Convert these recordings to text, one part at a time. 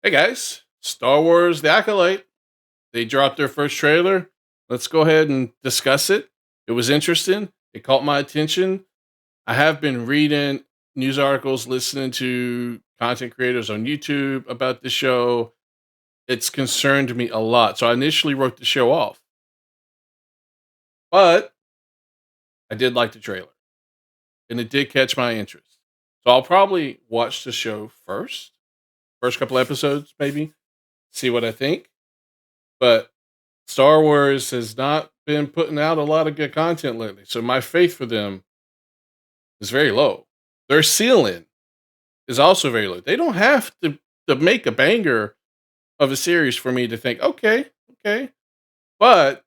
Hey guys, Star Wars The Acolyte. They dropped their first trailer. Let's go ahead and discuss it. It was interesting. It caught my attention. I have been reading news articles, listening to content creators on YouTube about the show. It's concerned me a lot. So I initially wrote the show off, but I did like the trailer and it did catch my interest. So I'll probably watch the show first couple episodes, maybe, see what I think. But Star Wars has not been putting out a lot of good content lately, so my faith for them is very low. Their ceiling is also very low. They don't have to make a banger of a series for me to think, okay. But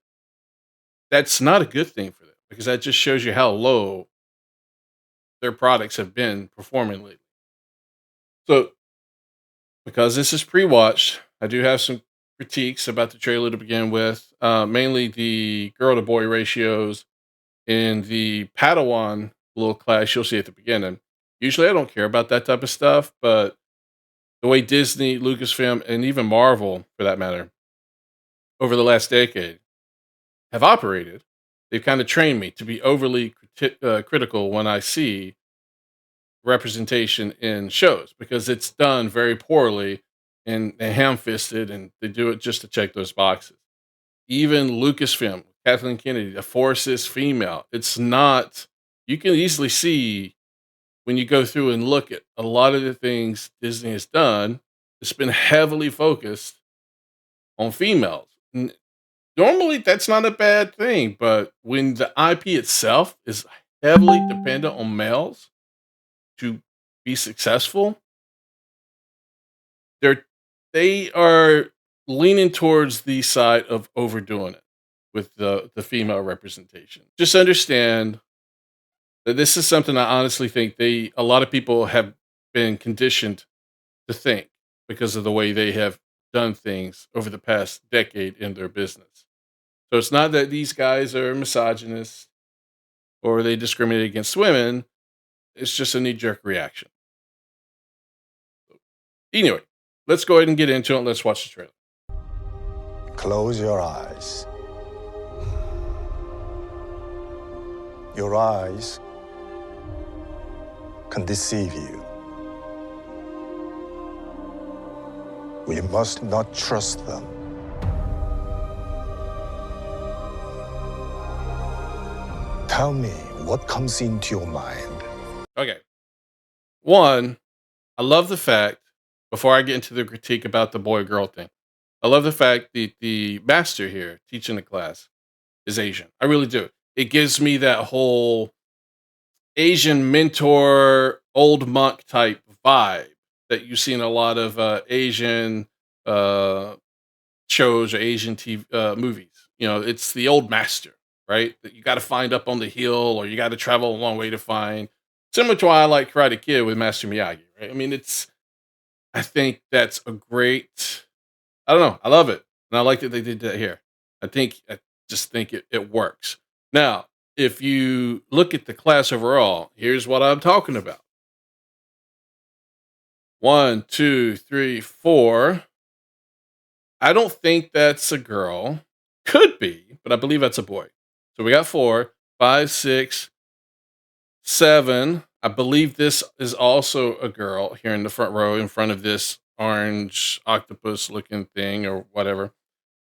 that's not a good thing for them because that just shows you how low their products have been performing lately. So, because this is pre-watched, I do have some critiques about the trailer to begin with. Mainly the girl to boy ratios in the Padawan little class you'll see at the beginning. Usually I don't care about that type of stuff, but the way Disney, Lucasfilm, and even Marvel, for that matter, over the last decade have operated, they've kind of trained me to be overly critical when I see representation in shows because it's done very poorly and ham-fisted, and they do it just to check those boxes. Even Lucasfilm, Kathleen Kennedy, the force is female. It's not. You can easily see when you go through and look at a lot of the things Disney has done. It's been heavily focused on females. Normally, that's not a bad thing, but when the IP itself is heavily dependent on males to be successful, they're they are leaning towards the side of overdoing it with the female representation. Just understand that this is something I honestly think they a lot of people have been conditioned to think because of the way they have done things over the past decade in their business. So it's not that these guys are misogynists or they discriminate against women. It's just a knee jerk reaction. Anyway, let's go ahead and get into it. Let's watch the trailer. Close your eyes. Your eyes can deceive you. We must not trust them. Tell me what comes into your mind. Okay. One, I love the fact, before I get into the critique about the boy girl thing, I love the fact that the master here teaching the class is Asian. I really do. It gives me that whole Asian mentor, old monk type vibe that you see in a lot of Asian uh, shows or Asian TV movies. You know, it's the old master, right? That you got to find up on the hill or you got to travel a long way to find. Similar to why I like Karate Kid with Master Miyagi, right? I mean, I think that's a great, I don't know, I love it. And I like that they did that here. I just think it works. Now, if you look at the class overall, here's what I'm talking about. One, two, three, four. I don't think that's a girl. Could be, but I believe that's a boy. So we got four, five, six, seven. I believe this is also a girl here in the front row in front of this orange octopus looking thing or whatever.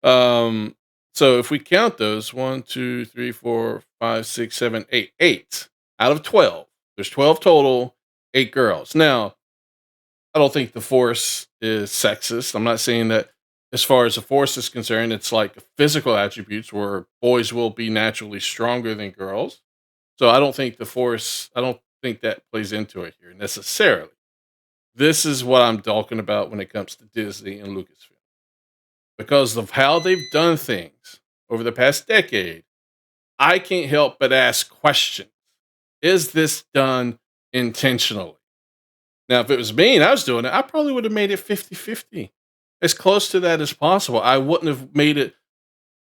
Um, so if we count those, one, two, three, four, five, six, seven, eight, eight out of 12. There's 12 total, eight girls. Now, I don't think the force is sexist. I'm not saying that as far as the force is concerned, it's like physical attributes where boys will be naturally stronger than girls. So I don't think that plays into it here necessarily. This is what I'm talking about when it comes to Disney and Lucasfilm. Because of how they've done things over the past decade, I can't help but ask questions. Is this done intentionally? Now, if it was me and I was doing it, I probably would have made it 50-50, as close to that as possible. I wouldn't have made it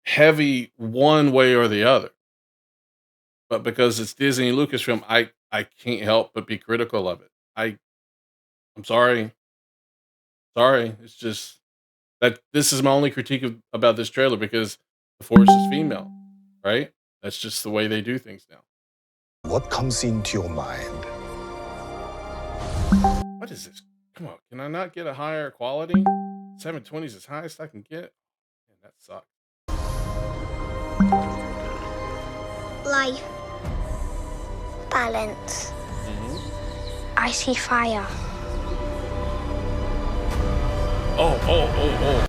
heavy one way or the other. But because it's Disney and Lucasfilm, I can't help but be critical of it. I'm sorry. That's Sorry, it's just that this is my only critique about this trailer because the Force is female, right? That's just the way they do things now. What comes into your mind? What is this? Come on, can I not get a higher quality? 720 is as highest I can get. Man, that sucks. Life. Balance. I see fire. Oh.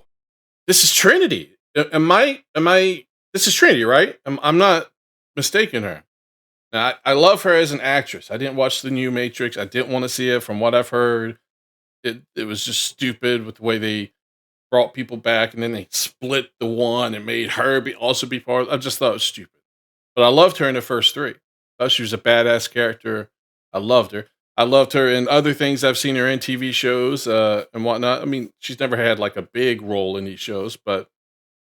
This is Trinity. This is Trinity, right? I'm not mistaking her. Now, I love her as an actress. I didn't watch the new Matrix. I didn't want to see it. From what I've heard, it was just stupid with the way they brought people back, and then they split the one and made her also be part. I just thought it was stupid. But I loved her in the first three. I thought she was a badass character. I loved her. I loved her in other things I've seen her in TV shows and whatnot. I mean, she's never had like a big role in these shows, but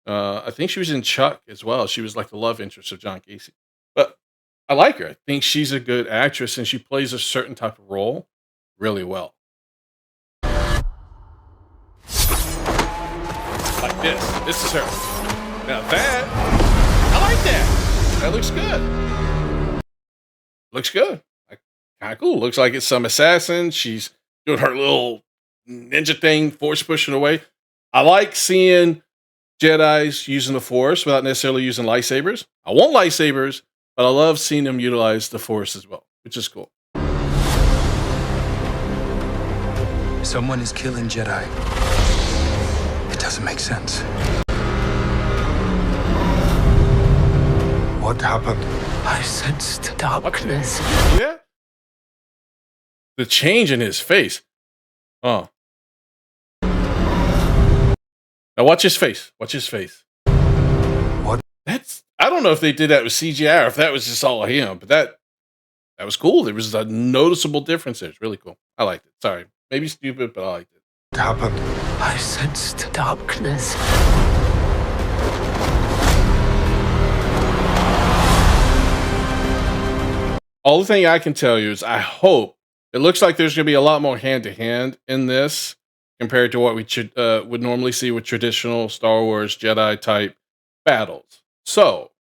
I think she was in Chuck as well. She was like the love interest of John Casey. But I like her. I think she's a good actress and she plays a certain type of role really well. Like this. This is her. Now that, I like that. That looks good. Looks good. Like, kind of cool. Looks like it's some assassin. She's doing her little ninja thing, force pushing away. I like seeing Jedi's using the Force without necessarily using lightsabers. I want lightsabers, but I love seeing them utilize the Force as well, which is cool. Someone is killing Jedi. It doesn't make sense. What happened? I sensed darkness. Yeah. The change in his face. Oh. Now watch his face. Watch his face. What? I don't know if they did that with CGI or if that was just all him, but that was cool. There was a noticeable difference there. It's really cool. I liked it. Sorry. Maybe stupid, but I liked it. What happened? I sensed darkness. All the thing I can tell you is I hope it looks like there's going to be a lot more hand to hand in this compared to what we would normally see with traditional Star Wars Jedi type battles. So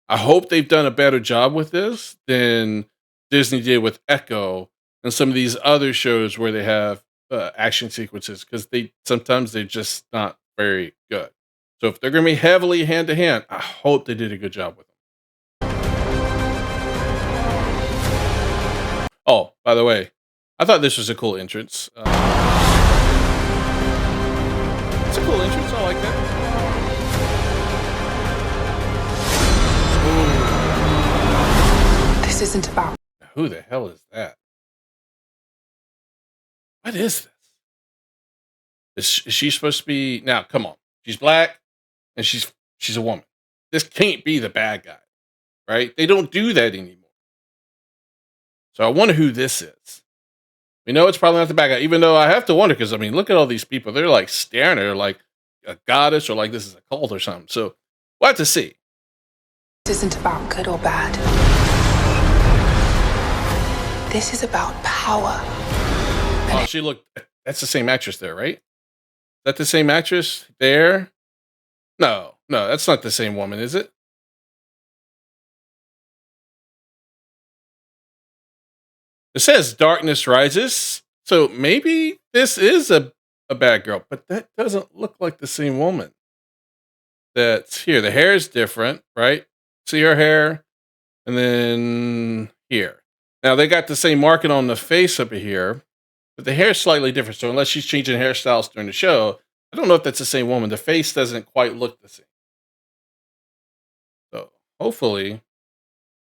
I hope they've done a better job with this than Disney did with Echo and some of these other shows where they have action sequences because sometimes they're just not very good. So if they're going to be heavily hand to hand, I hope they did a good job with them. Oh, by the way, I thought this was a cool entrance. It's a cool entrance. I like that. This isn't about. Who the hell is that? What is this? Is she supposed to be? Now, come on. She's black and she's a woman. This can't be the bad guy, right? They don't do that anymore. So I wonder who this is. We know it's probably not the bad guy, even though I have to wonder because, I mean, look at all these people. They're like staring at her like a goddess or like this is a cult or something. So we'll have to see. This isn't about good or bad. This is about power. Oh, she looked. That's the same actress there, right? Is that the same actress there? No, that's not the same woman, is it? It says Darkness Rises. So maybe this is a bad girl, but that doesn't look like the same woman that's here. The hair is different, right? See her hair? And then here. Now they got the same marking on the face up here, but the hair is slightly different. So unless she's changing hairstyles during the show, I don't know if that's the same woman. The face doesn't quite look the same. So hopefully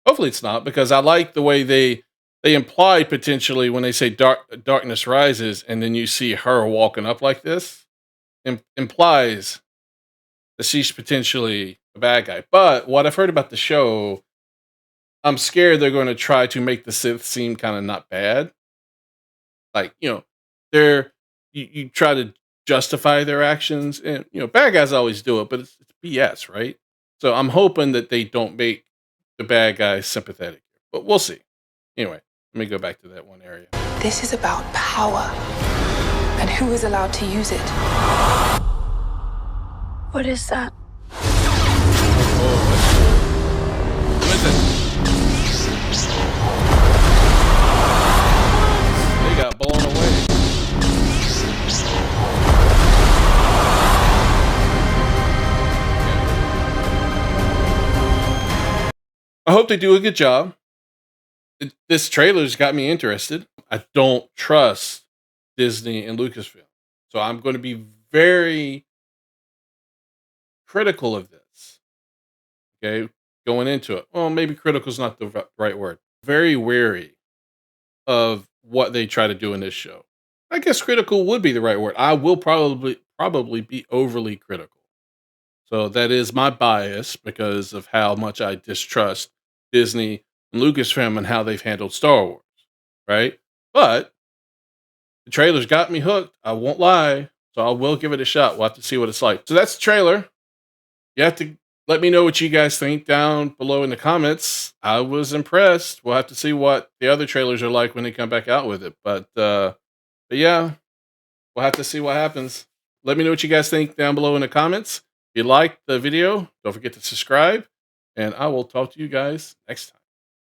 it's not because I like the way they implied potentially when they say darkness rises and then you see her walking up like this implies that she's potentially a bad guy. But what I've heard about the show, I'm scared they're going to try to make the Sith seem kind of not bad. Like, you try to justify their actions and, bad guys always do it, but it's BS, right? So I'm hoping that they don't make the bad guys sympathetic, but we'll see. Anyway. Let me go back to that one area. This is about power. And who is allowed to use it? What is that? Listen. They got blown away. I hope they do a good job. This trailer's got me interested. I don't trust Disney and Lucasfilm. So I'm going to be very critical of this. Okay. Going into it. Well, maybe critical is not the right word. Very wary of what they try to do in this show. I guess critical would be the right word. I will probably be overly critical. So that is my bias because of how much I distrust Disney and Lucasfilm and how they've handled Star Wars, right? But the trailer's got me hooked. I won't lie. So I will give it a shot. We'll have to see what it's like. So that's the trailer. You have to let me know what you guys think down below in the comments. I was impressed. We'll have to see what the other trailers are like when they come back out with it. But yeah, we'll have to see what happens. Let me know what you guys think down below in the comments. If you liked the video, don't forget to subscribe. And I will talk to you guys next time.